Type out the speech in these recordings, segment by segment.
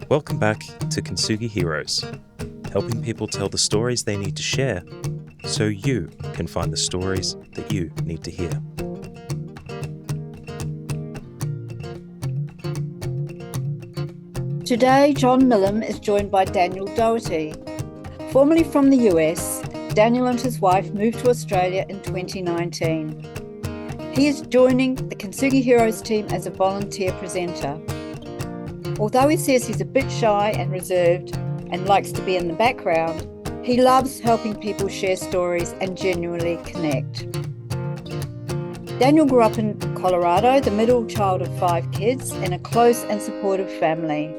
Welcome back to Kintsugi Heroes, helping people tell the stories they need to share so you can find the stories that you need to hear. Today, John Millam is joined by Daniel Dougherty. Formerly from the US, Daniel and his wife moved to Australia in 2019. He is joining the Kintsugi Heroes team as a volunteer presenter. Although he says he's a bit shy and reserved and likes to be in the background, he loves helping people share stories and genuinely connect. Daniel grew up in Colorado, the middle child of 5 kids, in a close and supportive family.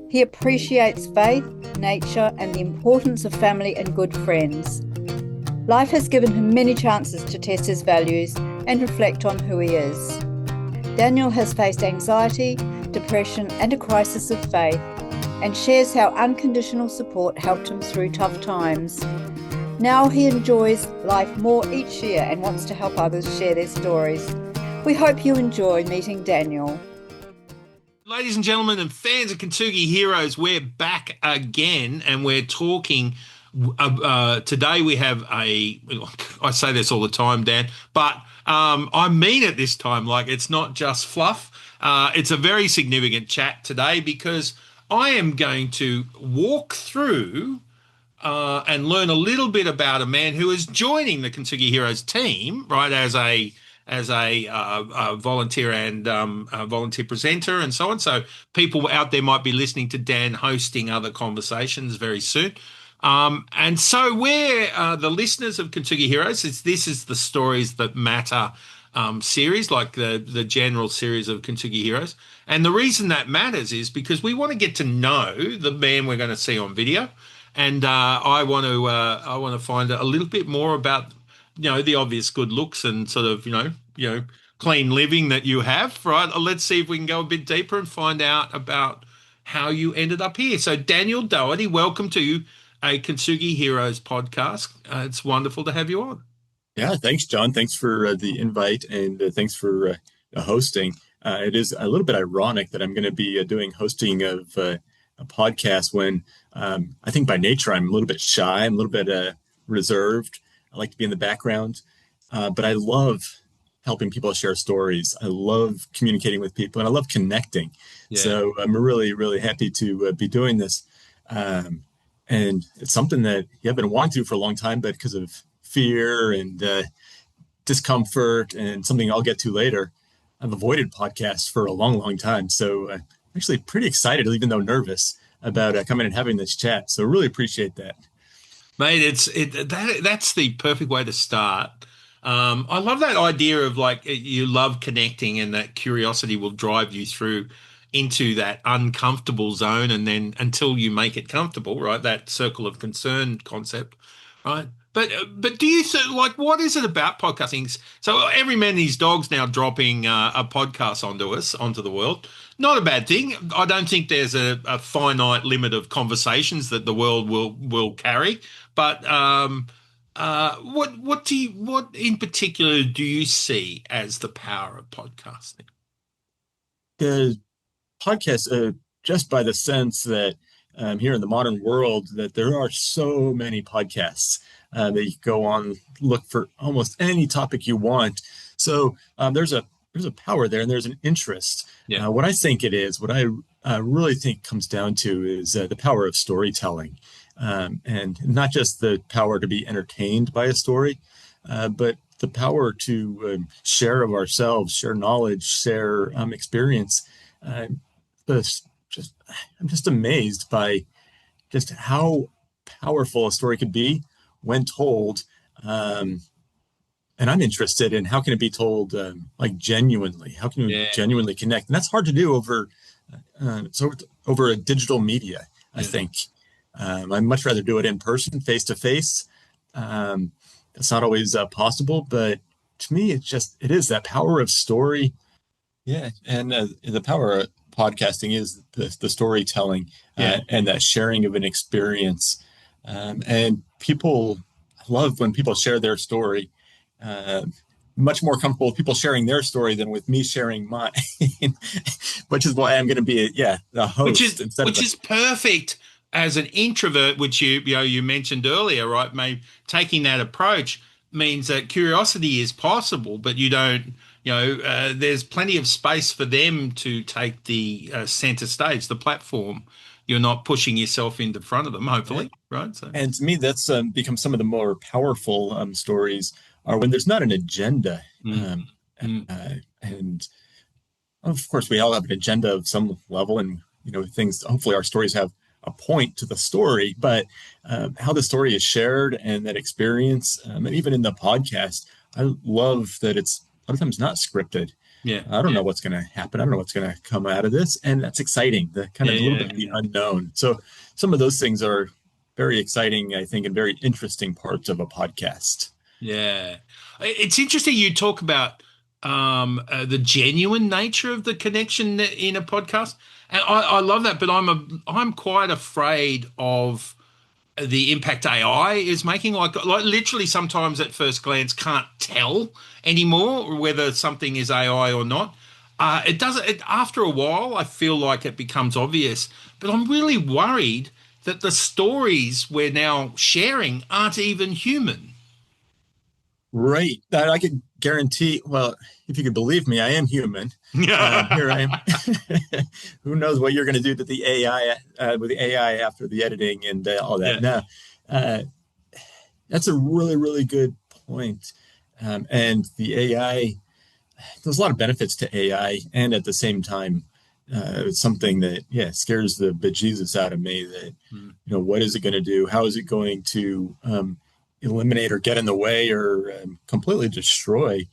He appreciates faith, nature, and the importance of family and good friends. Life has given him many chances to test his values and reflect on who he is. Daniel has faced anxiety, depression, and a crisis of faith, and shares how unconditional support helped him through tough times. Now he enjoys life more each year and wants to help others share their stories. We hope you enjoy meeting Daniel. Ladies and gentlemen and fans of Kintsugi Heroes, we're back again and we're talking. Today we have I say this all the time, Dan, but I mean it this time. Like, it's not just fluff. It's a very significant chat today because I am going to walk through and learn a little bit about a man who is joining the Kintsugi Heroes team, right, as a volunteer and a volunteer presenter and so on. So people out there might be listening to Dan hosting other conversations very soon. And so we're the listeners of Kintsugi Heroes. This is the Stories That Matter series, like the general series of Kintsugi Heroes. And the reason that matters is because we want to get to know the man we're going to see on video. And I want to find a little bit more about, the obvious good looks and sort of, clean living that you have, right? Let's see if we can go a bit deeper and find out about how you ended up here. So Daniel Dougherty, welcome to a Kintsugi Heroes podcast. It's wonderful to have you on. Yeah, thanks, John. Thanks for the invite, and thanks for hosting. It is a little bit ironic that I'm going to be doing hosting of a podcast when I think by nature I'm a little bit shy, I'm a little bit reserved. I like to be in the background, but I love helping people share stories. I love communicating with people, and I love connecting. Yeah. So I'm really, really happy to be doing this. And it's something that I've been wanting to for a long time, but because of fear and discomfort and something I'll get to later, I've avoided podcasts for a long, long time. So I'm actually pretty excited, even though nervous, about coming and having this chat. So really appreciate that. Mate, that's the perfect way to start. I love that idea of, like, you love connecting and that curiosity will drive you through into that uncomfortable zone and then until you make it comfortable, right? That circle of concern concept, right? But do you like, what is it about podcasting? So every man and his dog's now dropping a podcast onto the world. Not a bad thing. I don't think there's a finite limit of conversations that the world will carry. But what in particular do you see as the power of podcasting? The podcast, just by the sense that here in the modern world, that there are so many podcasts that you can go on, look for almost any topic you want. So there's a power there, and there's an interest. Yeah. What I think it is, what I really think comes down to is the power of storytelling, and not just the power to be entertained by a story, but the power to share of ourselves, share knowledge, share experience. I'm just amazed by just how powerful a story could be when told. And I'm interested in how can it be told like genuinely? How can you genuinely connect? And that's hard to do over a digital media, I think. I'd much rather do it in person, face to face. That's not always possible, but to me, it is that power of story. Yeah, and the power of podcasting is the storytelling and that sharing of an experience. And I love when people share their story. much more comfortable with people sharing their story than with me sharing mine, which is why I'm going to be the host which is perfect as an introvert, which you mentioned earlier, right? Maybe taking that approach means that curiosity is possible, but you don't. There's plenty of space for them to take the center stage, the platform. You're not pushing yourself into front of them, hopefully, right? So, and to me, that's become some of the more powerful stories are when there's not an agenda. And of course, we all have an agenda of some level, and things. Hopefully, our stories have a point to the story, but how the story is shared and that experience, and even in the podcast, I love that it's a lot of times not scripted. Yeah, I don't know what's going to happen. I don't know what's going to come out of this, and that's exciting. The kind of a little bit of the unknown. So some of those things are very exciting, I think, and very interesting parts of a podcast. Yeah, it's interesting you talk about the genuine nature of the connection in a podcast, and I love that. But I'm quite afraid of the impact AI is making. Like literally, sometimes at first glance, can't tell anymore whether something is AI or not. It doesn't. After a while, I feel like it becomes obvious. But I'm really worried that the stories we're now sharing aren't even human. Right. I could guarantee, well, if you could believe me, I am human. Here I am. Who knows what you're going to do to the AI with the AI after the editing and all that. No, that's a really, really good point. And the AI, there's a lot of benefits to AI. And at the same time, it's something that, scares the bejesus out of me that, what is it going to do? How is it going to eliminate or get in the way or completely destroy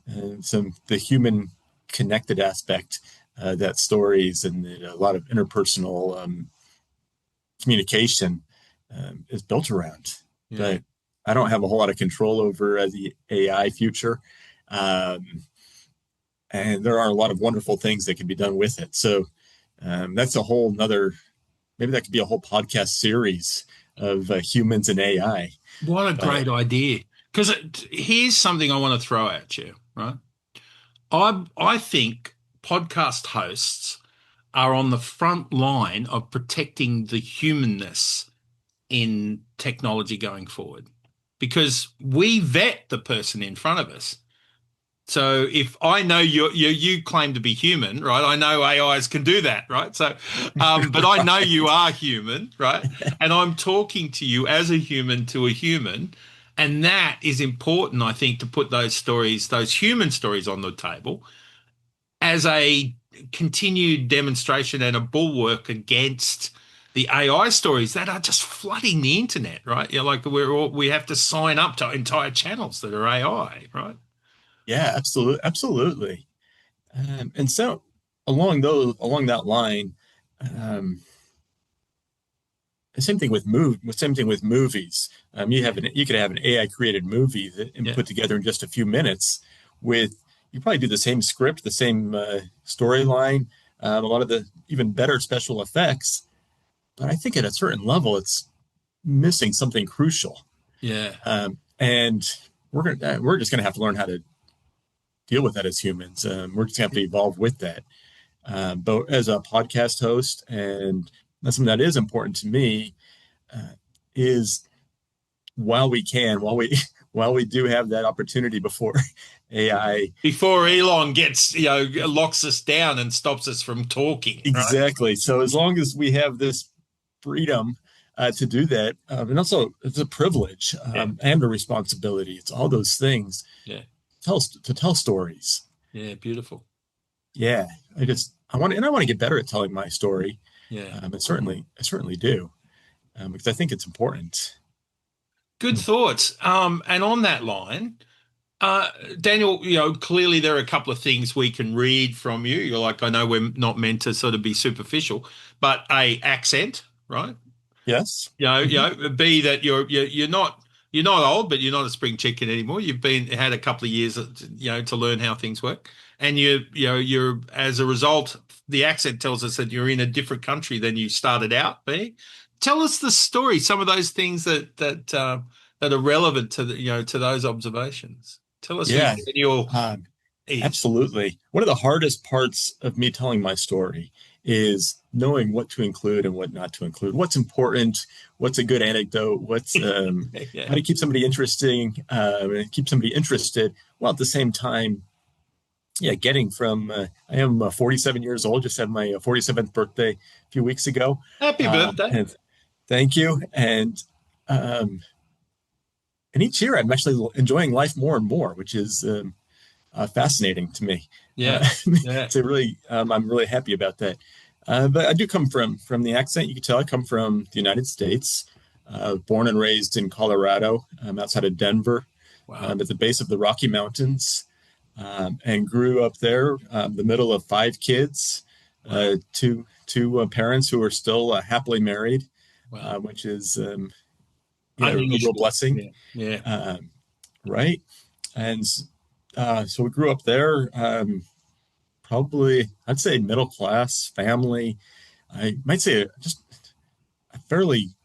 the human connected aspect that stories and a lot of interpersonal communication is built around. But I don't have a whole lot of control over the AI future. And there are a lot of wonderful things that can be done with it. So that's a whole nother, maybe that could be a whole podcast series of humans and AI. What a great idea. Because here's something I want to throw at you, right? I think podcast hosts are on the front line of protecting the humanness in technology going forward, because we vet the person in front of us. So if I know you claim to be human, right? I know AIs can do that, right? So, but I know you are human, right? And I'm talking to you as a human to a human, and that is important, I think, to put those stories, those human stories, on the table as a continued demonstration and a bulwark against the AI stories that are just flooding the internet, right? Like we have to sign up to entire channels that are AI, right? Yeah, absolutely. And so along that line, same thing with movies. You could have an AI created movie that put together in just a few minutes. You probably do the same script, the same storyline, a lot of the even better special effects. But I think at a certain level, it's missing something crucial. Yeah. And we're just gonna have to learn how to deal with that as humans. We're just going to have to evolve with that. But as a podcast host, and that's something that is important to me, is while we do have that opportunity before Elon gets locks us down and stops us from talking. Exactly. Right? So as long as we have this freedom to do that, and also it's a privilege and a responsibility. It's all those things. Yeah. To tell stories. Yeah, beautiful. Yeah, I want to get better at telling my story. Yeah, I certainly do, because I think it's important. Good thoughts. And on that line, Daniel, clearly there are a couple of things we can read from you. You're like, I know we're not meant to sort of be superficial, but accent, right? Yes. B, that you're not old, but you're not a spring chicken anymore. You've had a couple of years, to learn how things work, and you're as a result, the accent tells us that you're in a different country than you started out being. Tell us the story, some of those things that are relevant to to those observations. Tell us Yeah. who Daniel is. Absolutely. One of the hardest parts of me telling my story is knowing what to include and what not to include. What's important? What's a good anecdote? What's Yeah. how to keep somebody interesting and keep somebody interested, while at the same time, getting from. I am 47 years old. Just had my 47th birthday a few weeks ago. Happy birthday! And thank you. And each year, I'm actually enjoying life more and more, which is fascinating to me. Yeah, yeah. So really, I'm really happy about that. But I do come from the accent. You can tell I come from the United States, born and raised in Colorado, outside of Denver, Wow. at the base of the Rocky Mountains, and grew up there, the middle of 5 kids, Wow. two parents who are still happily married, Wow. which is a Unusual. real blessing. Yeah. Right. And so we grew up there, probably, I'd say, middle class family. I might say just a fairly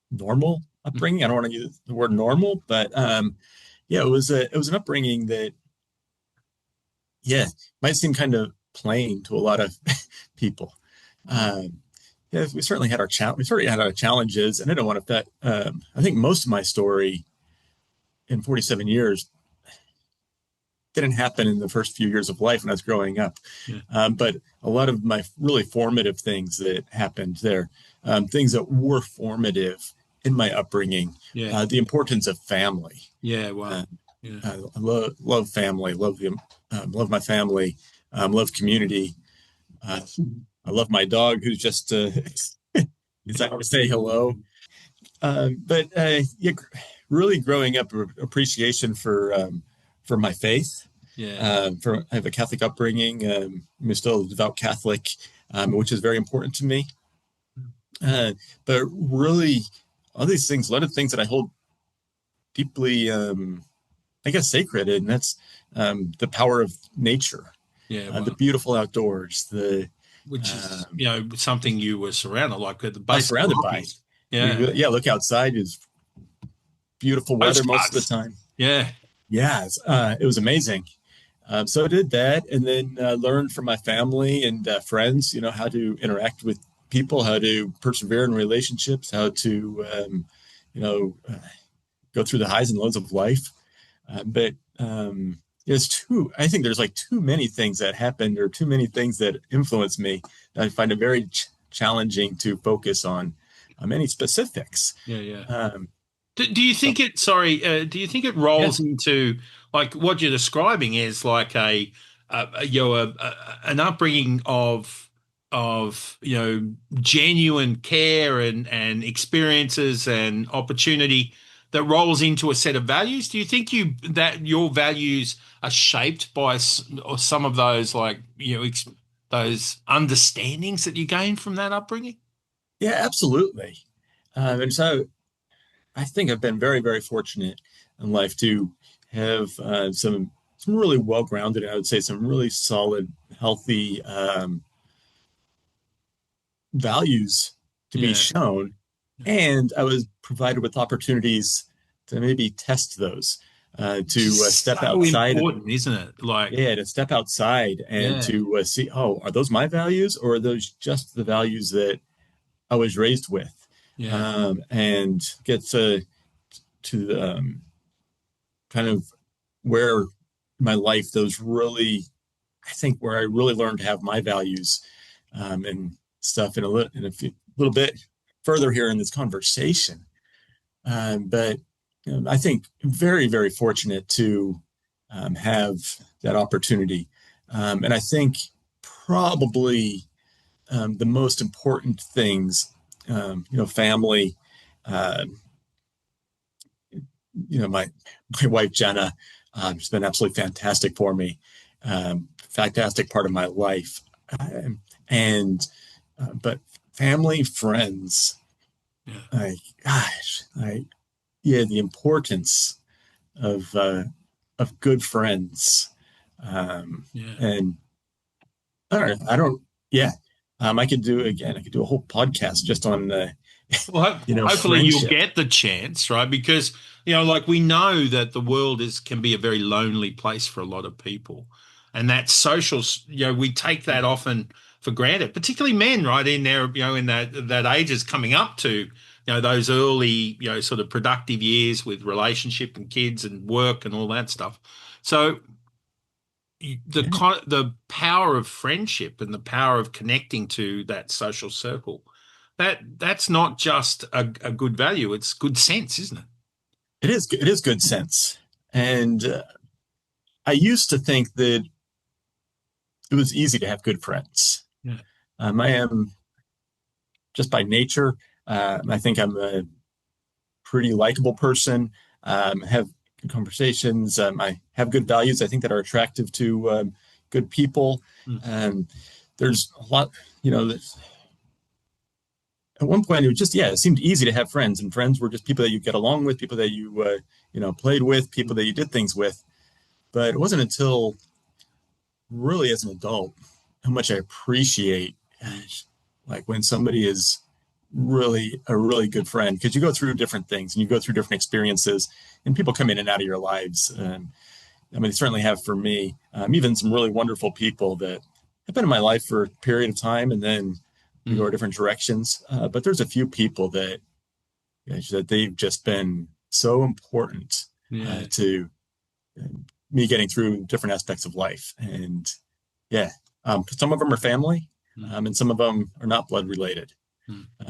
normal upbringing. I don't want to use the word normal, but it was an upbringing that, might seem kind of plain to a lot of people. We certainly had our challenges, and I don't want to. I think most of my story in 47 years didn't happen in the first few years of life when I was growing up. Yeah. But a lot of my really formative things that happened there, things that were formative in my upbringing, the importance of family. Yeah. Wow. I love family, love my family, love community. I love my dog, who's just is not going to say hello. Really growing up, appreciation for my faith. Yeah. I have a Catholic upbringing. I'm still a devout Catholic, which is very important to me. But really, all these things, a lot of things that I hold deeply, I guess, sacred, and that's the power of nature, Yeah. the beautiful outdoors, which is something you were surrounded, like at the I was base. surrounded by. Yeah. Look outside, is beautiful weather most of the time. Yeah. Yeah, it was amazing. So I did that, and then learned from my family and friends, how to interact with people, how to persevere in relationships, how to, go through the highs and lows of life. But I think there's like too many things that happened, or too many things that influence me, that I find it very challenging to focus on many specifics. Yeah. Do you think do you think it rolls into, like, what you're describing is like an upbringing of genuine care and experiences and opportunity that rolls into a set of values? Do you think that your values are shaped by some of those, like, those understandings that you gain from that upbringing? Yeah, absolutely. And so I think I've been very, very fortunate in life to have some really well-grounded, and I would say some really solid, healthy values to be shown. And I was provided with opportunities to maybe test those, to step outside. Important, isn't it? Like, to step outside and to see, are those my values, or are those just the values that I was raised with? And get to kind of where my life, those really, I think, where I really learned to have my values and stuff in a little bit further here in this conversation. But I think very, very fortunate to have that opportunity. And I think probably the most important things, family, my wife, Jenna, has been absolutely fantastic for me. Fantastic part of my life. But family, friends, the importance of good friends. And I could do a whole podcast just on Well, hopefully you'll friendship. get the chance, right? Because, like we know that the world can be a very lonely place for a lot of people. And that social, we take that often for granted, particularly men, right? In their, in that ages coming up to, those early, sort of productive years with relationship and kids and work and all that stuff. So the power of friendship and the power of connecting to that social circle, that's not just a good value, it's good sense, isn't it? It is good sense. And I used to think that it was easy to have good friends. Yeah. I am, just by nature, I think I'm a pretty likable person. Have good conversations. I have good values, I think, that are attractive to good people. There's a lot, at one point, it seemed easy to have friends, and friends were just people that you get along with, people that you, played with, people that you did things with. But it wasn't until really as an adult how much I appreciate, like, when somebody is really a really good friend, because you go through different things and you go through different experiences, and people come in and out of your lives. They certainly have for me, even some really wonderful people that have been in my life for a period of time, and then we go different directions. But there's a few people that they've just been so important to me getting through different aspects of life. And some of them are family, and some of them are not blood related,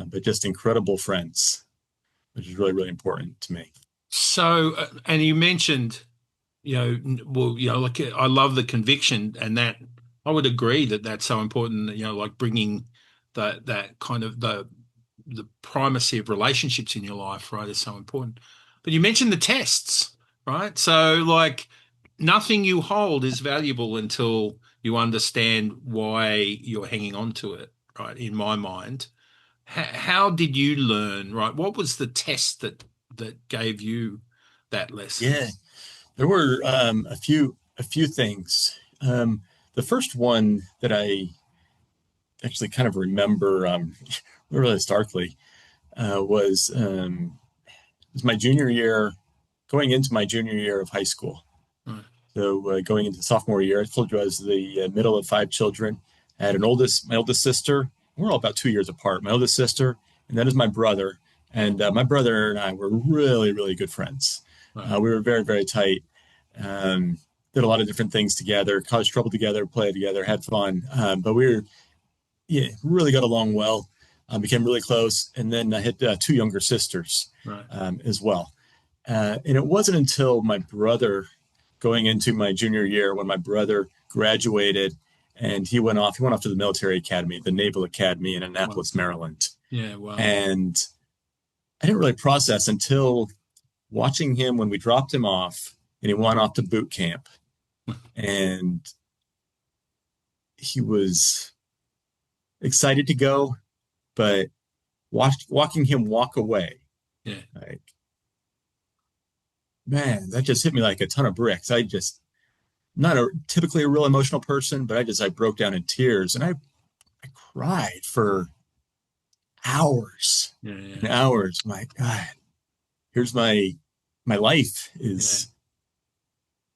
but just incredible friends, which is really, really important to me. So, and you mentioned, like, I love the conviction, and that I would agree that that's so important, like bringing that kind of the primacy of relationships in your life, right, is so important. But you mentioned the tests, right? So, like, nothing you hold is valuable until you understand why you're hanging on to it, right? In my mind, how did you learn, right? What was the test that gave you that lesson? Yeah, there were a few things. The first one that I actually kind of remember really starkly was my junior year, going into my junior year of high school. Right. So going into sophomore year, I told you I was the middle of 5 children. I had my oldest sister. We're all about 2 years apart. My oldest sister, and that is my brother. And my brother and I were really, really good friends. Right. We were very, very tight. Did a lot of different things together, caused trouble together, played together, had fun. But we really got along well, became really close. And then I had 2 younger sisters, right, as well. And it wasn't until my brother, going into my junior year, when my brother graduated and he went off to the military academy, the Naval Academy in Annapolis, wow, Maryland. Yeah, wow. And I didn't really process until watching him when we dropped him off and he went off to boot camp. And he was excited to go, but watching him walk away, like, man, that just hit me like a ton of bricks. Not typically a real emotional person, but I broke down in tears, and I cried for hours and hours. My God, here's my life is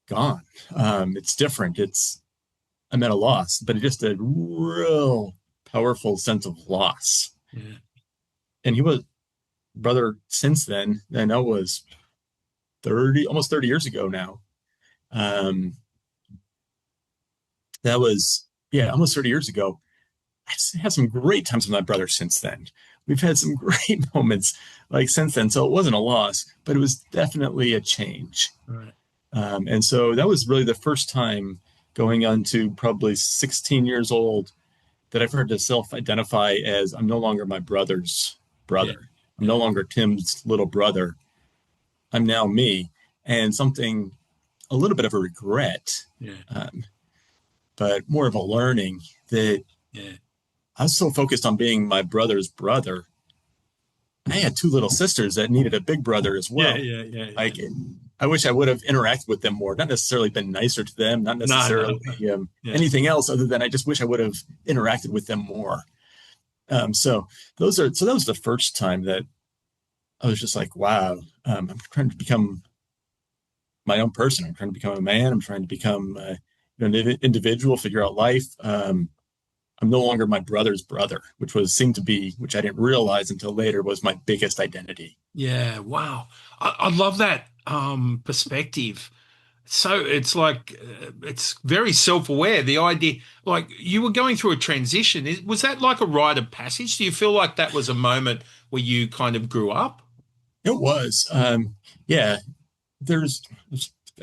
gone. It's different. I'm at a loss, but it's just a real powerful sense of loss. Yeah. And he was brother since then. I know it was almost 30 years ago now. That was, almost 30 years ago. I just had some great times with my brother since then. We've had some great moments like since then. So it wasn't a loss, but it was definitely a change. Right. And so that was really the first time, going on to probably 16 years old, that I've heard to self-identify as, I'm no longer my brother's brother. Yeah. I'm no longer Tim's little brother. I'm now me. And a little bit of a regret, but more of a learning that I was so focused on being my brother's brother. I had 2 little sisters that needed a big brother as well. Like, I wish I would have interacted with them more, not necessarily been nicer to them, not necessarily anything else, other than I just wish I would have interacted with them more. So that was the first time that I was just like, wow, I'm trying to become my own person. I'm trying to become a man. I'm trying to become an individual, figure out life. I'm no longer my brother's brother, which I didn't realize until later was my biggest identity. Yeah, wow. I love that perspective. So it's like it's very self-aware. The idea, like you were going through a transition. Was that like a rite of passage? Do you feel like that was a moment where you kind of grew up? It was, yeah. There's,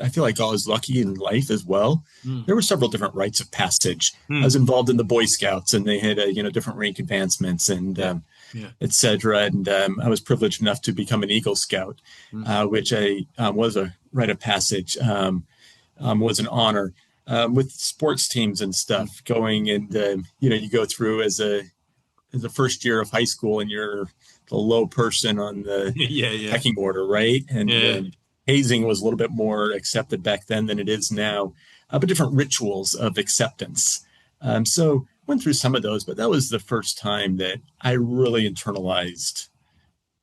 I feel like I was lucky in life as well. Mm. There were several different rites of passage. I Mm. was involved in the Boy Scouts, and they had different rank advancements and Yeah. Yeah. etc. And I was privileged enough to become an Eagle Scout, Mm. which was a rite of passage. Was an honor with sports teams and stuff going, and you go through as a first year of high school, and you're the low person on the Yeah, yeah. pecking order, right? And Yeah. hazing was a little bit more accepted back then than it is now, but different rituals of acceptance. So went through some of those, but that was the first time that I really internalized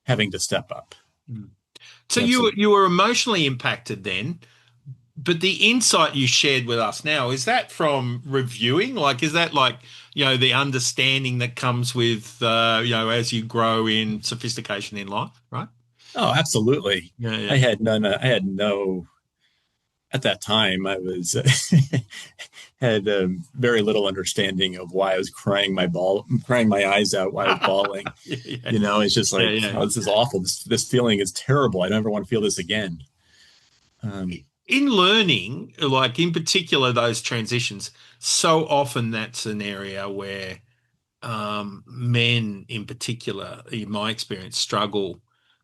having to step up. Mm. So Absolutely. you were emotionally impacted then, but the insight you shared with us now, is that from reviewing? Like, is that like, the understanding that comes with, as you grow in sophistication in life, right? Oh, absolutely. Yeah, I yeah. had none. I had no. At that time, I was had very little understanding of why I was crying my eyes out while I was bawling. Yeah, yeah, It's just yeah, like, yeah. oh, this is awful. This feeling is terrible. I don't ever want to feel this again. Um, In learning, like in particular, those transitions, so often that's an area where men in particular, in my experience, struggle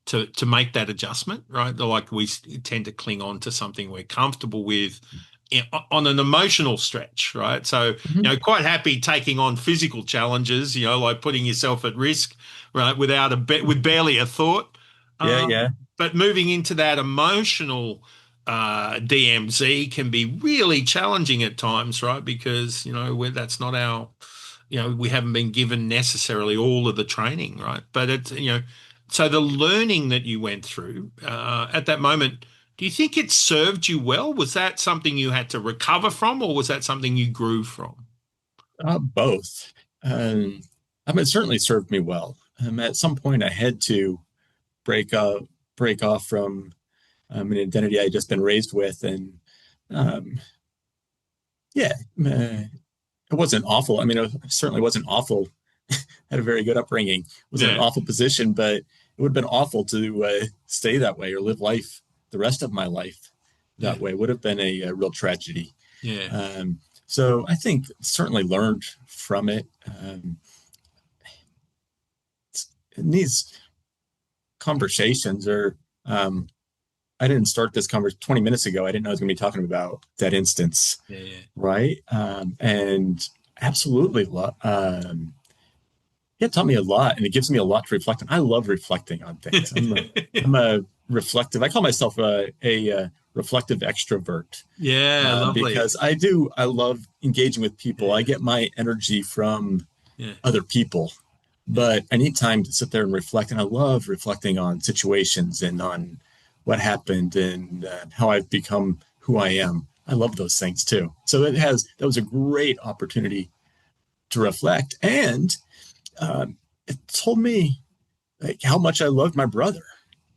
to make that adjustment, right? Like we tend to cling on to something we're comfortable with on an emotional stretch, right? So, mhm. quite happy taking on physical challenges, like putting yourself at risk, right, with barely a thought. Yeah, Um, yeah, but moving into that emotional DMZ can be really challenging at times, right? Because, that's not our we haven't been given necessarily all of the training, right? But so the learning that you went through at that moment, do you think it served you well? Was that something you had to recover from, or was that something you grew from? both. Um, it certainly served me well. At some point, I had to break up, break off from an identity I had just been raised with, and um, yeah, it wasn't awful. It certainly wasn't awful. Had a very good upbringing. It wasn't an Yeah, awful position, but it would have been awful to stay that way or live life the rest of my life yeah, that way. Would have been a real tragedy. yeah, So I think certainly learned from it. In these conversations, or I didn't start this conversation 20 minutes ago. I didn't know I was going to be talking about that instance, yeah, yeah. right? And absolutely, it taught me a lot, and it gives me a lot to reflect on. I love reflecting on things. I'm a reflective. I call myself a reflective extrovert Yeah, lovely. because I love engaging with people. I Yeah, get my energy from yeah, other people, yeah, but I need time to sit there and reflect. And I love reflecting on situations and on what happened and how I've become who I am. I love those things too. So that was a great opportunity to reflect, and it told me like how much I loved my brother.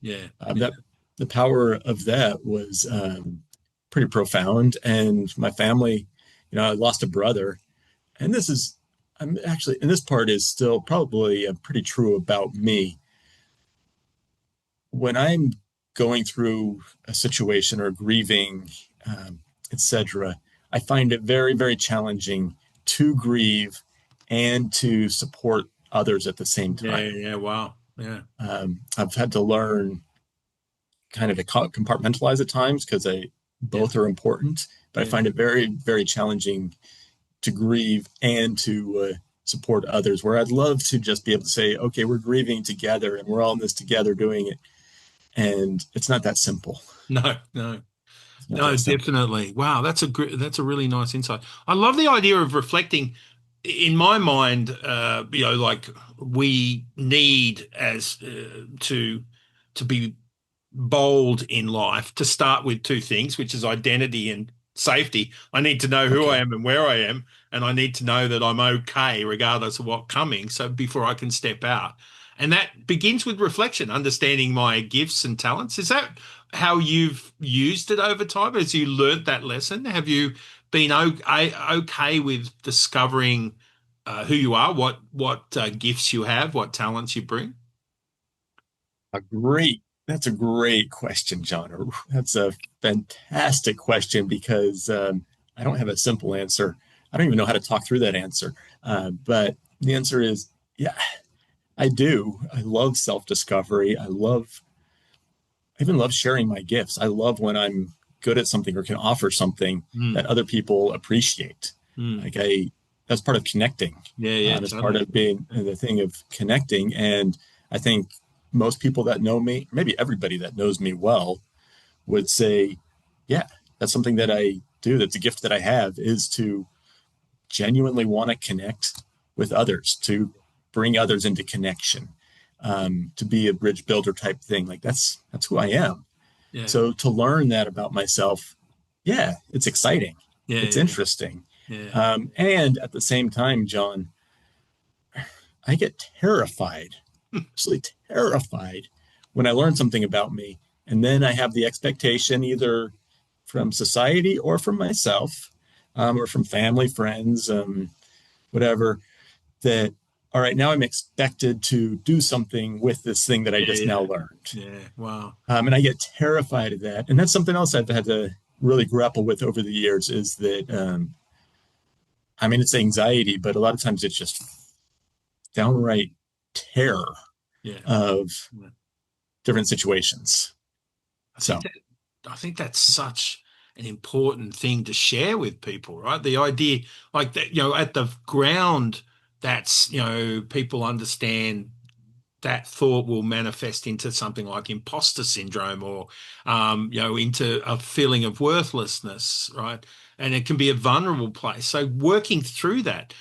yeah, That the power of that was pretty profound. And my family, I lost a brother, and I'm actually, and this part is still probably pretty true about me. When I'm going through a situation or grieving, etc., I find it very, very challenging to grieve and to support others at the same yeah, time. yeah. Wow. Yeah, I've had to learn kind of to compartmentalize at times because they yeah, both are important, but I yeah. find it very, very challenging to grieve and to support others. Where I'd love to just be able to say, okay, we're grieving together and we're all in this together doing it. And it's not that simple. No, no. It's not No, that simple. definitely. Wow, that's a really nice insight. I love the idea of reflecting. in my mind, like we need as to be bold in life to start with two things, which is identity and safety. I need to know who I am and where I am, and I need to know that I'm okay regardless of what's coming. So before I can step out. And that begins with reflection, understanding my gifts and talents. Is that how you've used it over time? As you learned that lesson, have you been okay with discovering who you are, what gifts you have, what talents you bring? That's a great question, John. That's a fantastic question because I don't have a simple answer. I don't even know how to talk through that answer. But the answer is, yeah, I do. I love self-discovery. I even love sharing my gifts. I love when I'm good at something or can offer something that other people appreciate. Mm. That's part of connecting. It's Totally. part of being the thing of connecting. And I think most people that know me, maybe everybody that knows me well, would say, yeah, that's something that I do. That's a gift that I have, is to genuinely want to connect with others, to bring others into connection, to be a bridge builder type thing. Like that's who I am. Yeah. So to learn that about myself, yeah, it's exciting. Yeah, It's yeah, interesting. yeah. And at the same time, John, I get terrified, absolutely terrified when I learn something about me. And then I have the expectation either from society or from myself, or from family, friends, whatever, that, all right, now I'm expected to do something with this thing that I just now learned. Yeah, wow. And I get terrified of that. And that's something else I've had to really grapple with over the years, is that, it's anxiety, but a lot of times it's just downright terror of different situations. I think that's such an important thing to share with people, right? The idea, like that, at the ground, that's, people understand that thought will manifest into something like imposter syndrome or, into a feeling of worthlessness, right? And it can be a vulnerable place. So working through that,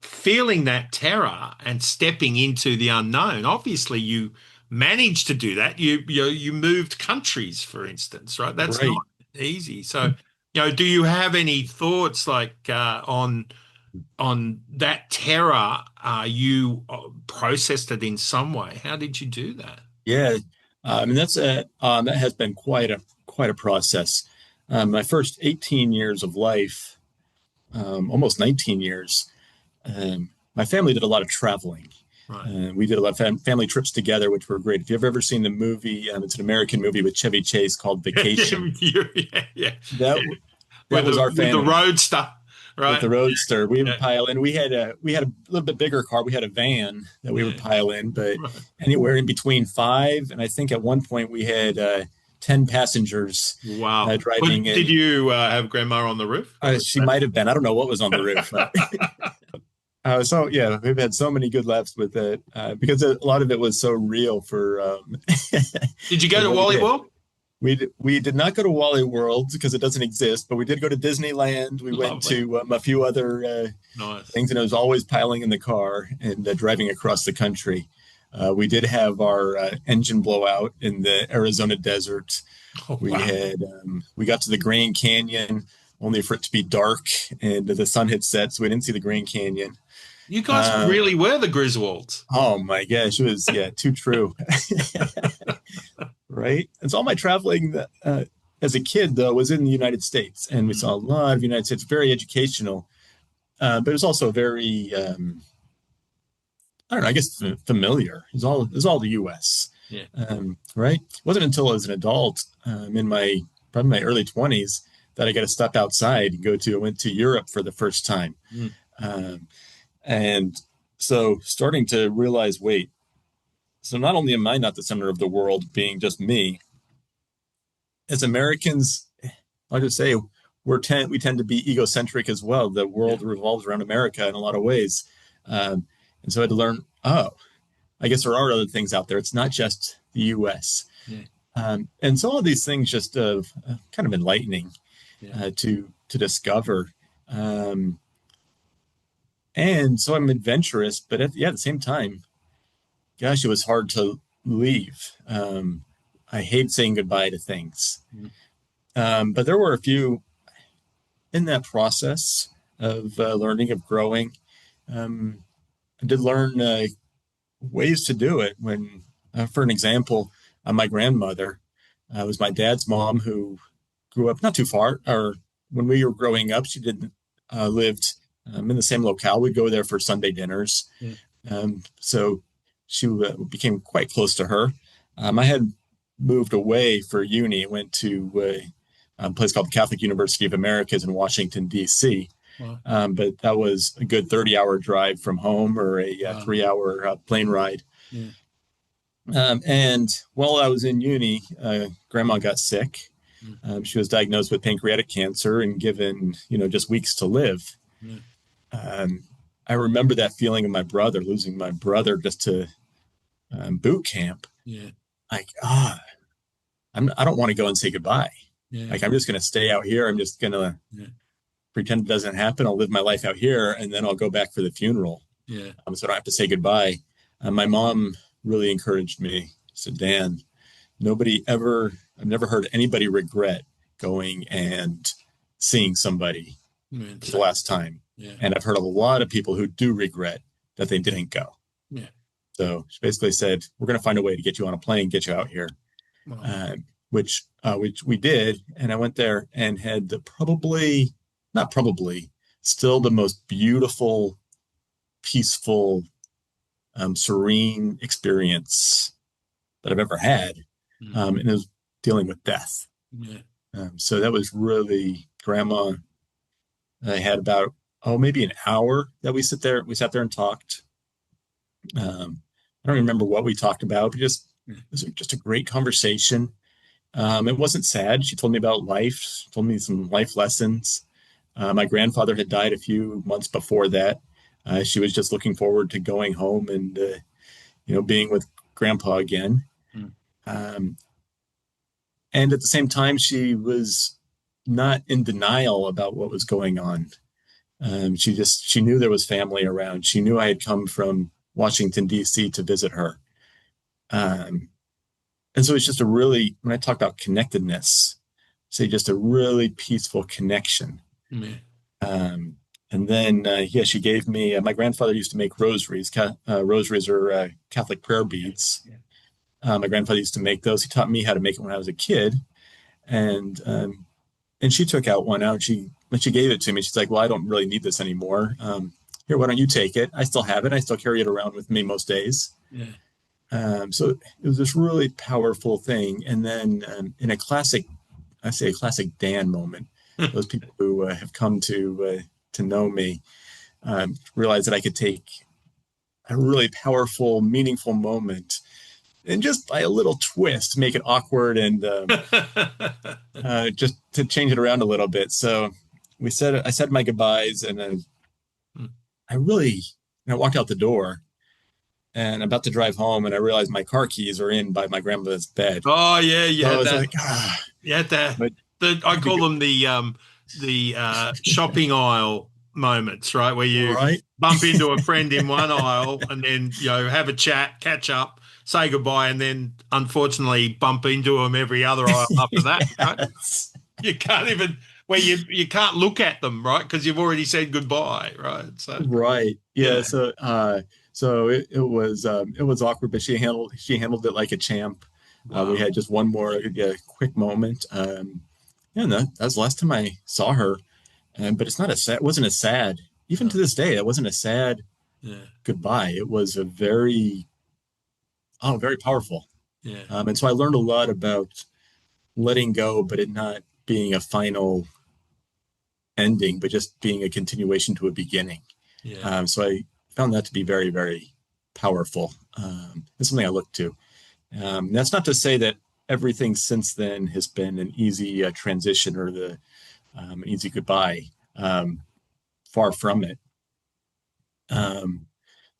feeling that terror and stepping into the unknown, obviously you managed to do that. You moved countries, for instance, right? That's not easy. So, do you have any thoughts like on that terror? You processed it in some way. How did you do that? Yeah, that has been quite a process. My first 18 years of life, almost 19 years, my family did a lot of traveling. Right. We did a lot of family trips together, which were great. If you've ever seen the movie, it's an American movie with Chevy Chase called Vacation. Yeah. That was our family. With the Roadster, right? With the Roadster, we would pile in. We had a little bit bigger car. We had a van that we would pile in, but anywhere in between 5 and I think at one point we had 10 passengers. Wow! Driving in. Did you have grandma on the roof? She might have been. I don't know what was on the roof. So yeah, we've had so many good laughs with it because a lot of it was so real. Did you go to Wally World? We did not go to Wally World because it doesn't exist, but we did go to Disneyland. We went to a few other things, and it was always piling in the car and driving across the country. We did have our engine blowout in the Arizona desert. We got to the Grand Canyon only for it to be dark and the sun had set, so we didn't see the Grand Canyon. You guys really were the Griswolds. Oh my gosh, it was too true. Right? And so all my traveling as a kid, though, was in the United States, and we saw a lot of United States, very educational, but it was also very, I don't know, I guess familiar. It was all the U.S. Yeah. Right? It wasn't until as an adult, in probably my early 20s, that I got to step outside and I went to Europe for the first time. And so starting to realize, wait, so not only am I not the center of the world, being just me, as Americans, I'll just say we tend to be egocentric as well. The world revolves around America in a lot of ways. And so I had to learn, I guess there are other things out there. It's not just the US. And so all these things just kind of enlightening to discover. And so I'm adventurous, but at the same time, gosh, it was hard to leave. I hate saying goodbye to things. But there were a few in that process of learning, of growing. I did learn ways to do it. When, for an example, my grandmother was my dad's mom, who grew up not too far, or when we were growing up, she didn't lived in the same locale. We'd go there for Sunday dinners. So she became quite close to her. I had moved away for uni, went to a place called the Catholic University of Americas in Washington, D.C. Wow. But that was a good 30-hour drive from home, or a 3-hour plane ride. Yeah. And while I was in uni, Grandma got sick. She was diagnosed with pancreatic cancer and given, just weeks to live. I remember that feeling of losing my brother just to boot camp. Like, I don't want to go and say goodbye. Like, I'm just going to stay out here. I'm just going to pretend it doesn't happen. I'll live my life out here, and then I'll go back for the funeral. So I don't have to say goodbye. My mom really encouraged me. Said, Dan, I've never heard anybody regret going and seeing somebody for the last time. And I've heard a lot of people who do regret that they didn't go. So she basically said, we're going to find a way to get you on a plane, get you out here. Which we did. And I went there and had still the most beautiful, peaceful, serene experience that I've ever had. And it was dealing with death. So that was really, Grandma, I had about, maybe an hour that we sat there and talked. I don't remember what we talked about, but it was just a great conversation. It wasn't sad. She told me about life, told me some life lessons. My grandfather had died a few months before that. She was just looking forward to going home and, being with Grandpa again. And at the same time, she was not in denial about what was going on. She knew there was family around. She knew I had come from Washington, D.C. to visit her. And so it's just when I talk about connectedness, say just a really peaceful connection. And then, she gave me, my grandfather used to make rosaries. Rosaries are Catholic prayer beads. My grandfather used to make those. He taught me how to make it when I was a kid. And she took out one out. When she gave it to me, she's like, well, I don't really need this anymore. Here, why don't you take it? I still have it. I still carry it around with me most days. So it was this really powerful thing. And then in a classic Dan moment, those people who have come to know me realize that I could take a really powerful, meaningful moment and just by a little twist, make it awkward and just to change it around a little bit. So I said my goodbyes, and I walked out the door and about to drive home, and I realized my car keys are in by my grandmother's bed. Oh yeah, yeah. So I was like, I call them the shopping aisle moments, right? Where you bump into a friend in one aisle and then have a chat, catch up, say goodbye, and then unfortunately bump into them every other aisle after that. Right? You can't even you can't look at them, right? Because you've already said goodbye, right? So yeah. So it was awkward, but she handled it like a champ. We had just one more quick moment. And that was the last time I saw her. But it wasn't a sad, even to this day, it wasn't a sad goodbye. It was a very powerful. And so I learned a lot about letting go, but it not being a final ending, but just being a continuation to a beginning. So I found that to be very, very powerful. It's something I look to. That's not to say that everything since then has been an easy transition or an easy goodbye. Far from it.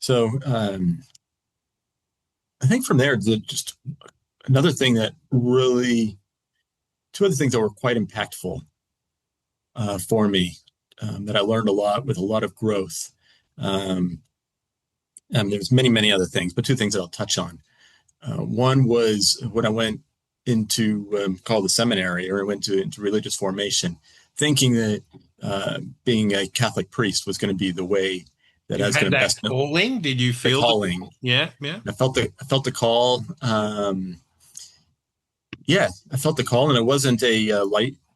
So I think from there, just another thing that two other things that were quite impactful for me, that I learned a lot with a lot of growth. There's many, many other things, but two things that I'll touch on. One was when I went into called the seminary, or I went into religious formation, thinking that being a Catholic priest was going to be the way that I You was had going to that best know calling? Did you the feel calling. Yeah. I felt the call. I felt the call, and it wasn't a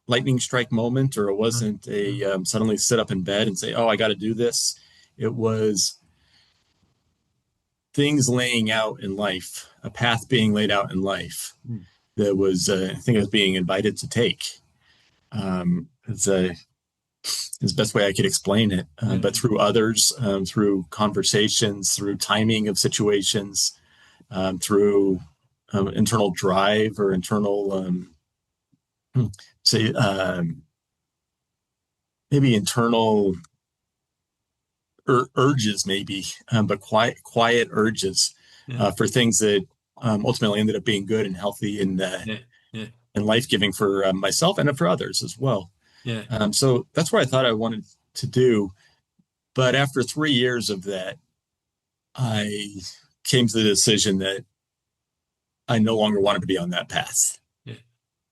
lightning strike moment, or it wasn't a suddenly sit up in bed and say, "Oh, I got to do this." It was things laying out in life, a path being laid out in life that was, I think, I was being invited to take. It's the best way I could explain it, but through others, through conversations, through timing of situations, through internal drive or internal, say, maybe internal urges, maybe, but quiet urges for things that ultimately ended up being good and healthy and life-giving for myself and for others as well. So that's what I thought I wanted to do. But after 3 years of that, I came to the decision that I no longer wanted to be on that path.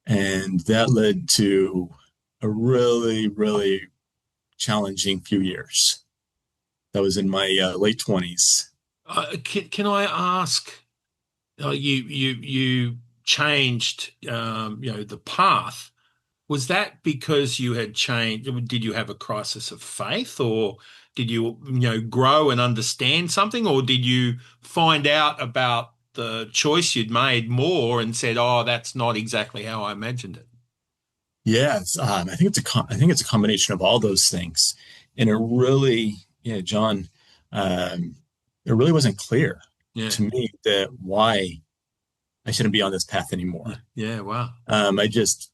And that led to a really, really challenging few years. That was in my late 20s. Can I ask, you changed, the path. Was that because you had changed? Did you have a crisis of faith, or did you, grow and understand something, or did you find out about the choice you'd made more and said, "Oh, that's not exactly how I imagined it"? Yes, I think it's a combination of all those things, and it really, John, it really wasn't clear to me that why I shouldn't be on this path anymore. Yeah, wow. I just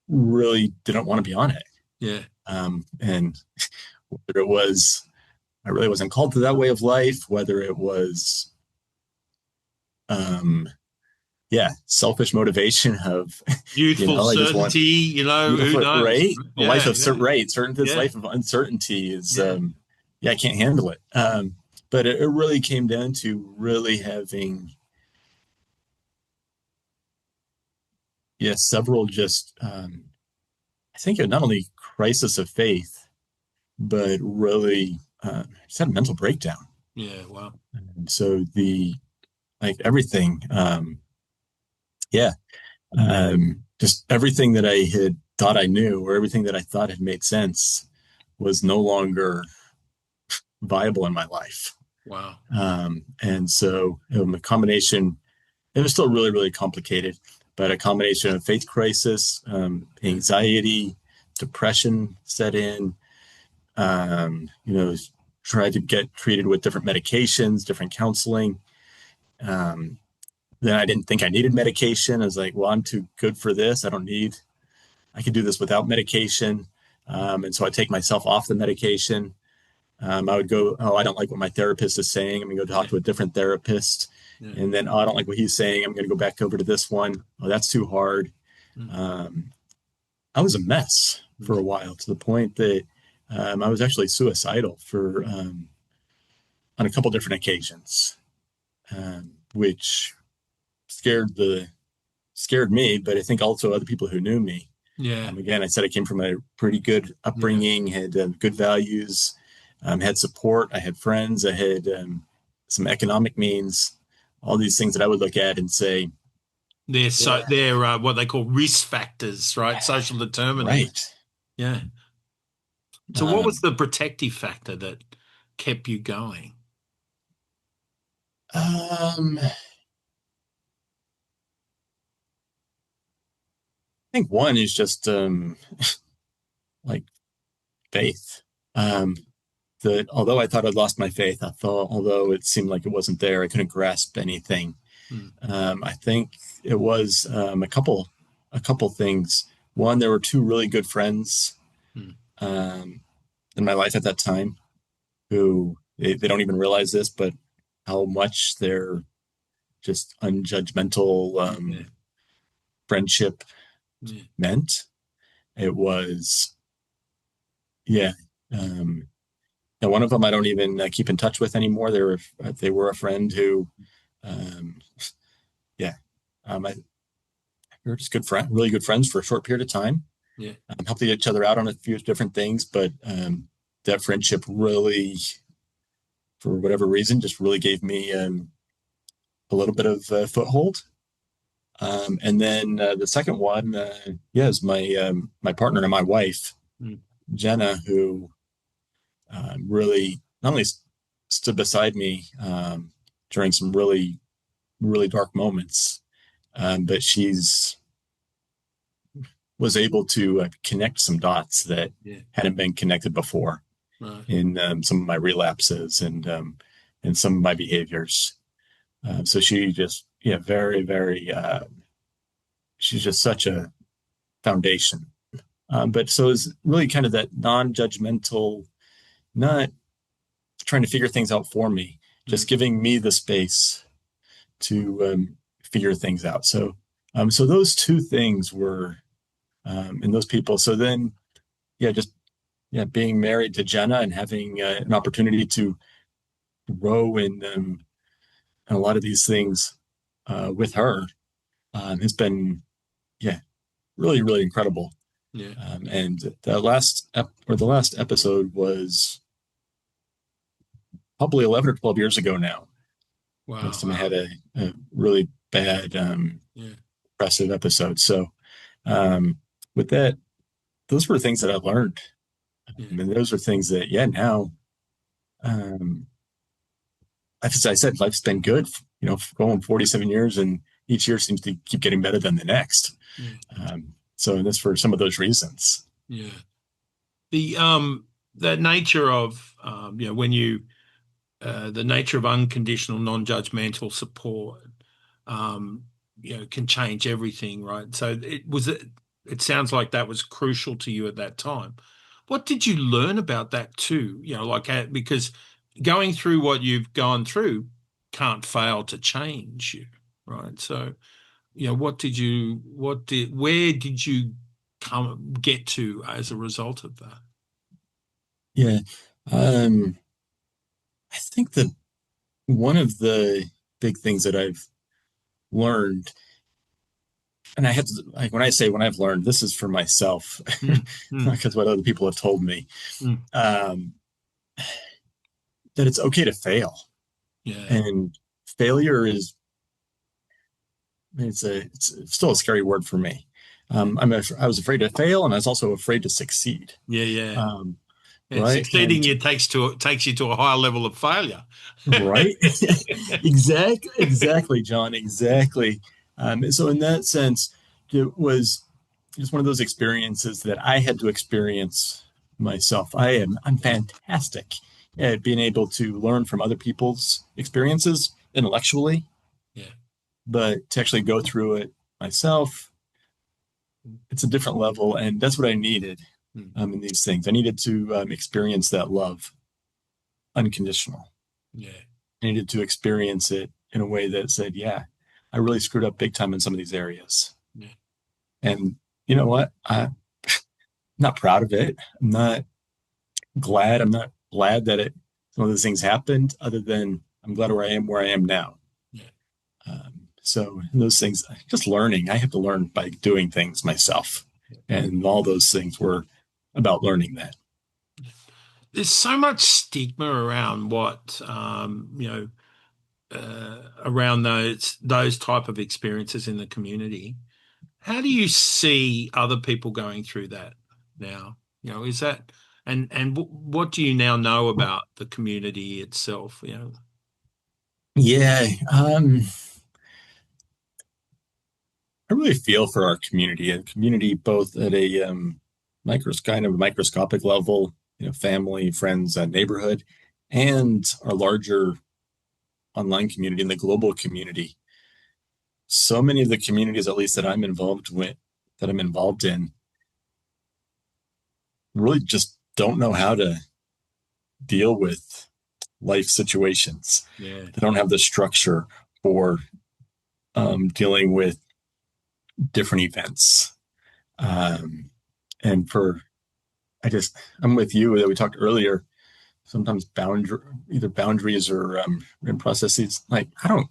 really didn't want to be on it. And whether it was I really wasn't called to that way of life, whether it was selfish motivation of Youthful I just want certainty, who knows? right, a life of this Yeah. life of uncertainty is I can't handle it. But it really came down to really having several just I think not only crisis of faith, but really just had a mental breakdown. Yeah, wow. And so everything, just everything that I had thought I knew, or everything that I thought had made sense, was no longer viable in my life. Wow. And so a combination, it was still really, really complicated, but a combination of faith crisis, anxiety, depression set in, tried to get treated with different medications, different counseling. Then I didn't think I needed medication. I was like, well, I'm too good for this. I can do this without medication. And so I take myself off the medication. I would go, I don't like what my therapist is saying. I'm going to go talk to a different therapist. And then, I don't like what he's saying. I'm going to go back over to this one. Oh, that's too hard. I was a mess for a while, to the point that I was actually suicidal on a couple different occasions, which scared me, but I think also other people who knew me. Again, I said I came from a pretty good upbringing, had good values, had support. I had friends. I had some economic means. All these things that I would look at and say, they're what they call risk factors, right? Social determinants. Right. Yeah. So what was the protective factor that kept you going? I think one is just like faith. That although I thought I'd lost my faith, although it seemed like it wasn't there, I couldn't grasp anything. I think it was a couple things. One, there were two really good friends in my life at that time who they don't even realize this, but how much their just unjudgmental friendship meant. It was, and And one of them I don't even keep in touch with anymore. They were a friend who, um, yeah, we were just really good friends for a short period of time. Yeah. Helped each other out on a few different things, but that friendship really, for whatever reason, just really gave me a little bit of foothold. And then the second one, is my partner and my wife, Jenna, who really not only stood beside me during some really, really dark moments, but she's was able to connect some dots that hadn't been connected before in some of my relapses and some of my behaviors. So she just, very, very, she's just such a foundation. But so it's really kind of that non-judgmental, not trying to figure things out for me, just giving me the space to figure things out. So, so those two things were in those people. So then, being married to Jenna and having an opportunity to grow in a lot of these things with her has been, really, really incredible. Yeah. And the last episode was probably 11 or 12 years ago now. Wow. Last time I had a really bad, depressive episode. So with that, those were things that I learned. And those are things that, now, as I said, life's been good, going 47 years, and each year seems to keep getting better than the next. So that's for some of those reasons. Yeah. The nature of, when you, the nature of unconditional, non-judgmental support, can change everything, right? So it sounds like that was crucial to you at that time. What did you learn about that too? Because going through what you've gone through can't fail to change you, right? So, where did you get to as a result of that? Yeah. I think that one of the big things that I've learned, and I have to, when I've learned, this is for myself, because what other people have told me, that it's okay to fail. Yeah. And failure is, it's still a scary word for me. I was afraid to fail, and I was also afraid to succeed. Yeah. Right. Succeeding takes you to a higher level of failure. Right. Exactly, John. Exactly. So in that sense, it was just one of those experiences that I had to experience myself. I'm fantastic at being able to learn from other people's experiences intellectually. Yeah. But to actually go through it myself, it's a different level, and that's what I needed in these things. I needed to experience that love, unconditional. Yeah. I needed to experience it in a way that said, I really screwed up big time in some of these areas. Yeah. And you know what? I'm not proud of it. I'm not glad that some of those things happened, other than I'm glad where I am now. Yeah. So those things, just learning, I have to learn by doing things myself. And all those things were about learning that. There's so much stigma around what, around those type of experiences in the community. How do you see other people going through that now? Is that, and what do you now know about the community itself? Yeah. I really feel for our community, both at a microscopic level, family, friends, neighborhood, and our larger online community and the global community. So many of the communities, at least that I'm involved in, really just don't know how to deal with life situations. Yeah. They don't have the structure for dealing with different events. I'm with you that we talked earlier. sometimes either boundaries or in processes. Like I don't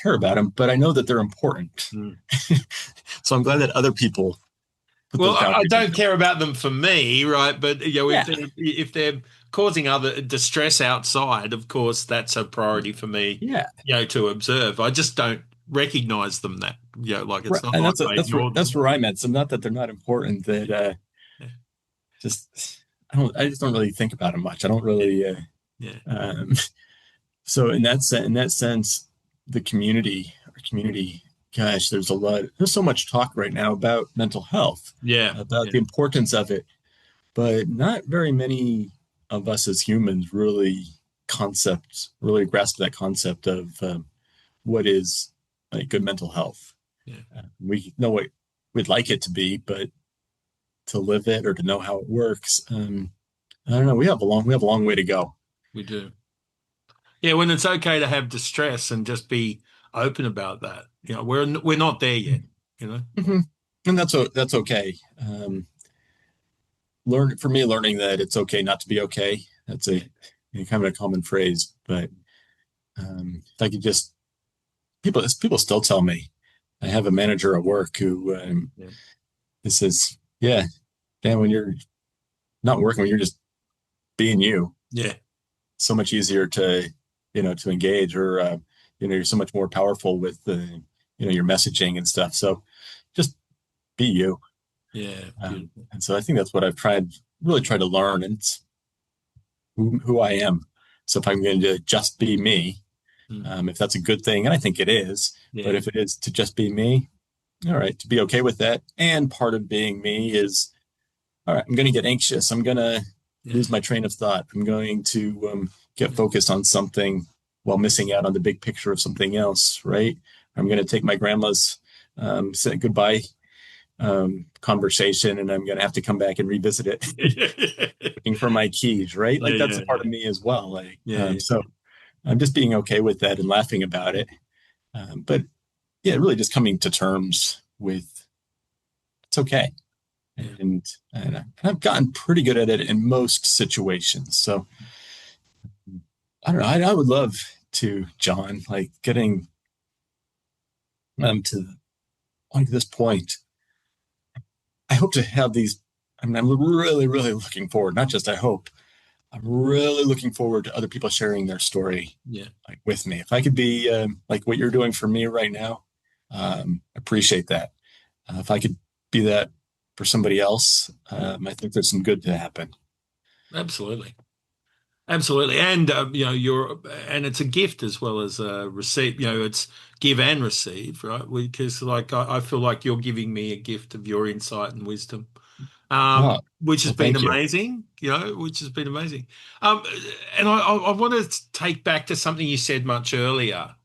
care about them, but I know that they're important. Mm. So I'm glad that other people put Well, those I boundaries. don't care about them for me, right? But Yeah. if they're causing other distress outside, of course, that's a priority for me. Yeah. To observe. I just don't recognize them that. Like Right. it's not And like I ignore them. that's where I'm at. So not that they're not important, that Yeah. just I just don't really think about them much. I don't really Yeah. so in that sense, the community, gosh, there's so much talk right now about mental health, Yeah. about the importance of it, but not very many of us as humans really grasp that concept of what is like good mental health. Yeah. We know what we'd like it to be, but to live it or to know how it works, I don't know. We have a long way to go. We do. Yeah, when it's okay to have distress and just be open about that. We're not there yet. Mm-hmm. And that's okay. Learning that it's okay not to be okay. That's a kind of a common phrase, but if I could just people still tell me. I have a manager at work who says, "Yeah, Dan, when you're not working, when you're just being you, so much easier to engage, or you're so much more powerful with your messaging and stuff. So just be you." Yeah. And so I think that's what I've really tried to learn, and it's who I am. So if I'm going to just be me, if that's a good thing, and I think it is, but if it is to just be me, all right, to be okay with that. And part of being me is, all right, I'm going to get anxious. I'm going to lose my train of thought. I'm going to get focused on something while missing out on the big picture of something else, right? I'm going to take my grandma's say goodbye conversation, and I'm going to have to come back and revisit it, looking for my keys, right? Like that's a part of me as well. Like, so I'm just being okay with that and laughing about it. But yeah, really just coming to terms with it's okay. And I've gotten pretty good at it in most situations. So I don't know. I would love to, John, like getting to like this point. I hope to have these. I mean, I'm really, really looking forward. Not just I hope. I'm really looking forward to other people sharing their story, like with me. If I could be like what you're doing for me right now, appreciate that. If I could be that for somebody else, I think there's some good to happen. Absolutely. And and it's a gift as well as a receive. It's give and receive, right? Because like I feel like you're giving me a gift of your insight and wisdom, which has been amazing. Which has been amazing. And I want to take back to something you said much earlier,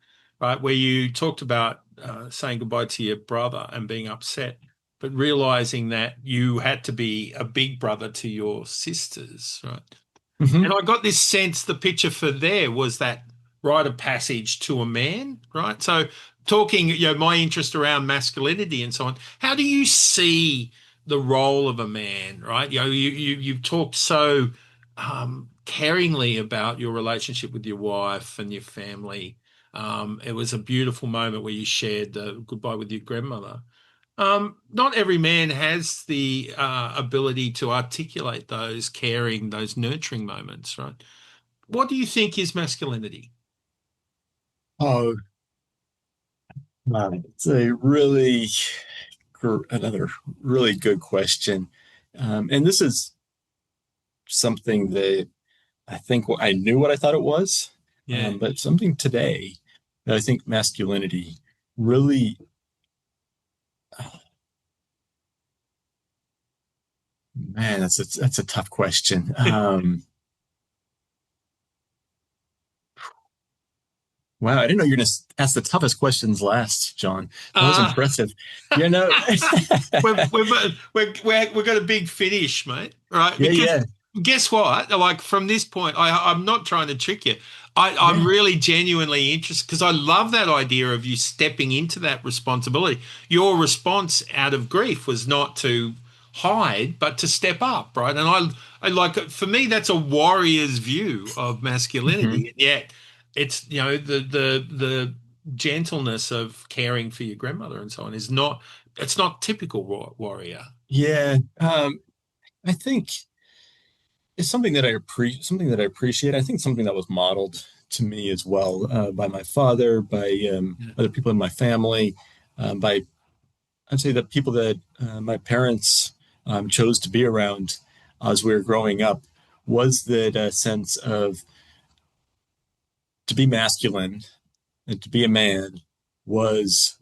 right, where you talked about saying goodbye to your brother and being upset, but realizing that you had to be a big brother to your sisters, right? Mm-hmm. And I got this sense the picture for there was that rite of passage to a man, right? So talking, my interest around masculinity and so on, how do you see the role of a man, right? You've talked so caringly about your relationship with your wife and your family. It was a beautiful moment where you shared the goodbye with your grandmother. Not every man has the ability to articulate those caring, those nurturing moments, right? What do you think is masculinity? Oh, it's another really good question. And this is something that I think I knew what I thought it was, but something today that I think masculinity really man, that's a tough question. Wow, I didn't know you're going to ask the toughest questions last, John. That was impressive. We've got a big finish, mate. Right? Because guess what? Like from this point, I'm not trying to trick you. I'm really genuinely interested because I love that idea of you stepping into that responsibility. Your response out of grief was not to hide, but to step up, right? And I like, for me, that's a warrior's view of masculinity. And yet it's, the gentleness of caring for your grandmother and so on is not, it's not typical warrior. Yeah. I think it's something that I appreciate. I think something that was modeled to me as well, by my father, by other people in my family, by, I'd say, the people that my parents chose to be around as we were growing up, was that sense of, to be masculine and to be a man was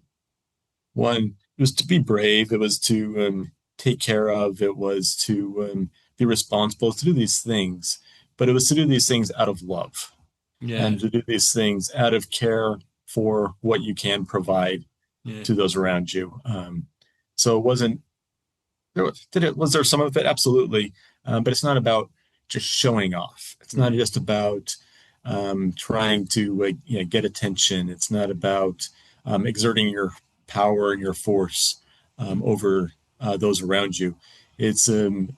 one, it was to be brave, it was to take care of, it was to be responsible, to do these things, but it was to do these things out of love, and to do these things out of care for what you can provide to those around you. So it wasn't, was there some of it? Absolutely. But it's not about just showing off. It's not just about trying to get attention. It's not about exerting your power and your force over those around you. It's some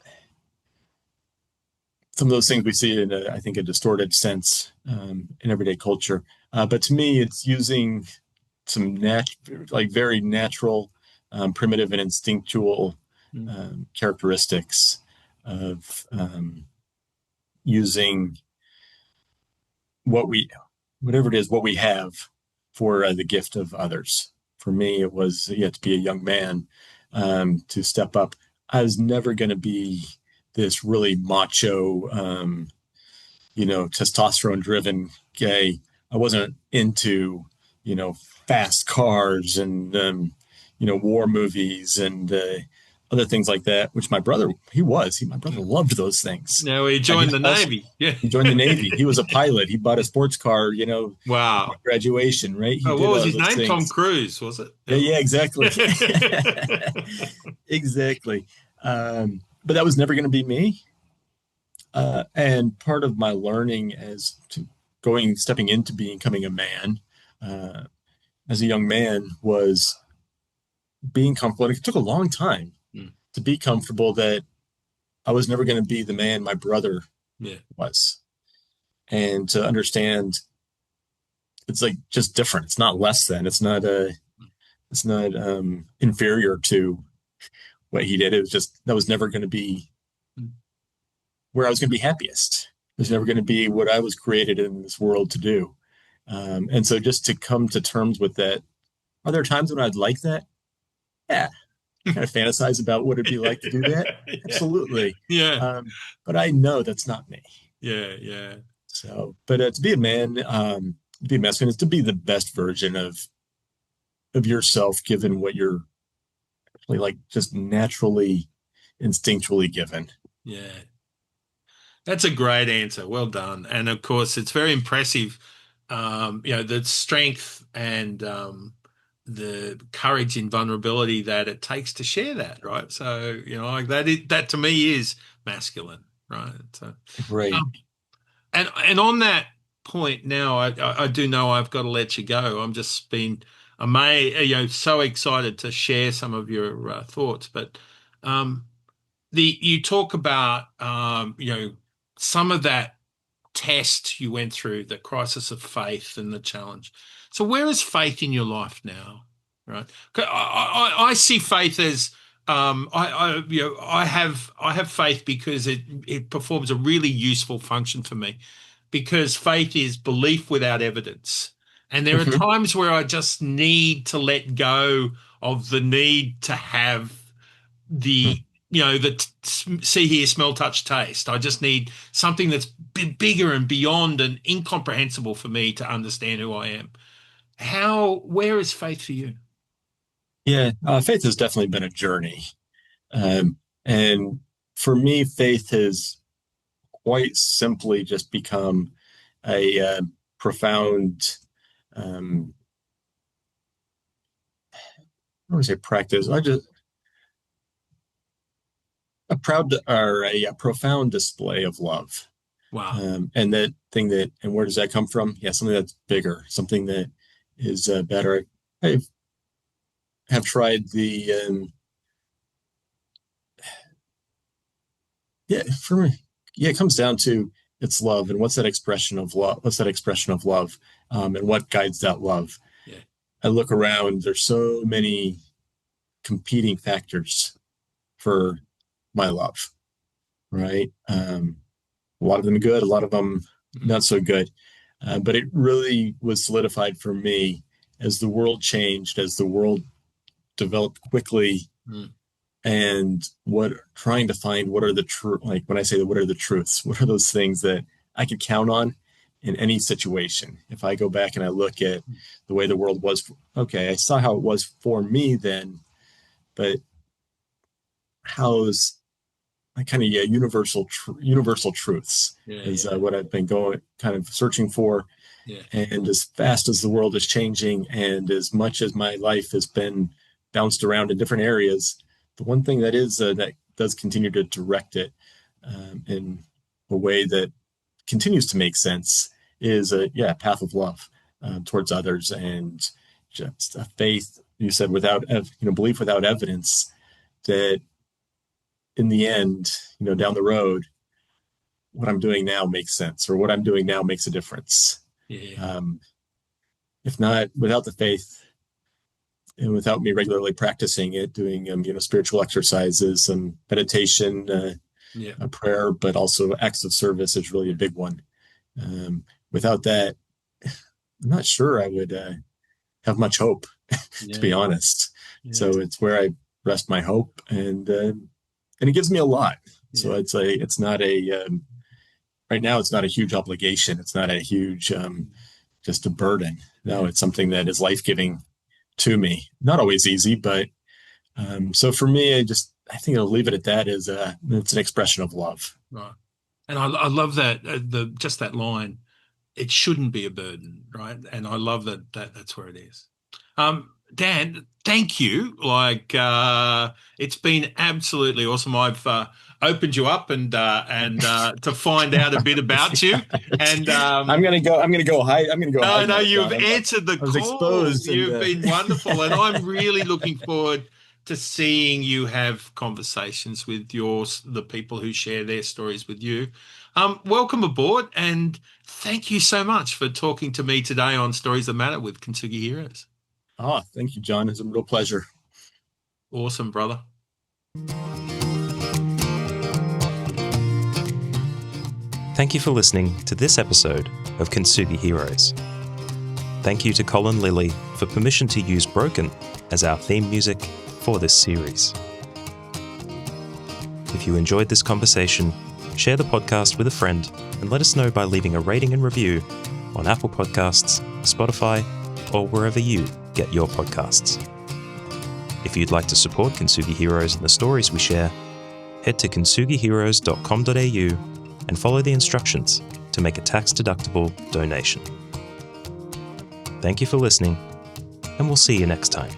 of those things we see in, I think, a distorted sense in everyday culture. But to me, it's using some very natural, primitive and instinctual characteristics of using whatever it is, what we have, for the gift of others. For me, it was to be a young man, to step up. I was never going to be this really macho, testosterone-driven guy. I wasn't into, fast cars and, war movies and other things like that, which my brother loved those things. Now he joined the Navy. Yeah. He joined the Navy. He was a pilot. He bought a sports car, wow. Graduation, right? What was his name? Things. Tom Cruise, was it? Yeah, exactly. Exactly. But that was never going to be me. And part of my learning stepping into becoming a man, as a young man, was being comfortable. It took a long time to be comfortable that I was never going to be the man my brother was. And to understand it's just different. It's not less than, it's not inferior to what he did. It was just, that was never going to be where I was going to be happiest. It was never going to be what I was created in this world to do. And so just to come to terms with that, are there times when I'd like that? Yeah. Kind of fantasize about what it'd be like to do that. Absolutely. Yeah. But I know that's not me. Yeah. So, but to be a man, to be masculine, is to be the best version of yourself, given what you're actually just naturally, instinctually given. Yeah. That's a great answer. Well done. And of course, it's very impressive, the strength and the courage and vulnerability that it takes to share that, right? So, that to me is masculine, right? So, right. And on that point now, I do know I've got to let you go. I'm just been amazed, so excited to share some of your thoughts. But you talk about some of that test you went through, the crisis of faith and the challenge. So where is faith in your life now? Right? I see faith as I have faith because it performs a really useful function for me, because faith is belief without evidence. And there are times where I just need to let go of the need to have the see, hear, smell, touch, taste. I just need something that's bigger and beyond and incomprehensible for me to understand who I am. Where is faith for you? Yeah, faith has definitely been a journey. And for me, faith has quite simply just become a profound, I don't want to say practice. A profound display of love. Wow. And where does that come from? Yeah, something that's bigger, something that is better. I have tried the Yeah, for me, it comes down to it's love, and what's that expression of love? What's that expression of love, and what guides that love? Yeah. I look around. There's so many competing factors for my love, right? A lot of them good, a lot of them not so good. But it really was solidified for me as the world changed, as the world developed quickly, and trying to find what are the like when I say what are the truths, what are those things that I could count on in any situation. If I go back and I look at the way the world was, okay, I saw how it was for me then, but how's kind of universal truths is what I've been kind of searching for. Yeah. And as fast as the world is changing, and as much as my life has been bounced around in different areas, the one thing that is that does continue to direct it in a way that continues to make sense is a path of love towards others, and just a faith. You said without belief without evidence, that in the end, down the road, what I'm doing now makes sense, or what I'm doing now makes a difference. Yeah. If not, without the faith and without me regularly practicing it, doing spiritual exercises, meditation, a prayer, but also acts of service is really a big one. Without that, I'm not sure I would have much hope, to be honest. Yeah. So it's where I rest my hope, and it gives me a lot. Yeah. So it's not a right now. It's not a huge obligation. It's not a huge just a burden. No, it's something that is life-giving to me. Not always easy, but so for me, I think I'll leave it at that. It's an expression of love. Right, and I love that just that line. It shouldn't be a burden, right? And I love that's where it is. Dan, thank you. It's been absolutely awesome. I've opened you up and to find out a bit about you. And I'm gonna go hide. No, you've answered the call. Exposed. You've been wonderful, and I'm really looking forward to seeing you have conversations with the people who share their stories with you. Welcome aboard, and thank you so much for talking to me today on Stories That Matter with Kintsugi Heroes. Oh, thank you, John. It's a real pleasure. Awesome, brother. Thank you for listening to this episode of Kintsugi Heroes. Thank you to Colin Lilly for permission to use Broken as our theme music for this series. If you enjoyed this conversation, share the podcast with a friend and let us know by leaving a rating and review on Apple Podcasts, Spotify, or wherever you get your podcasts. If you'd like to support Kintsugi Heroes and the stories we share, head to kintsugiheroes.com.au and follow the instructions to make a tax-deductible donation. Thank you for listening, and we'll see you next time.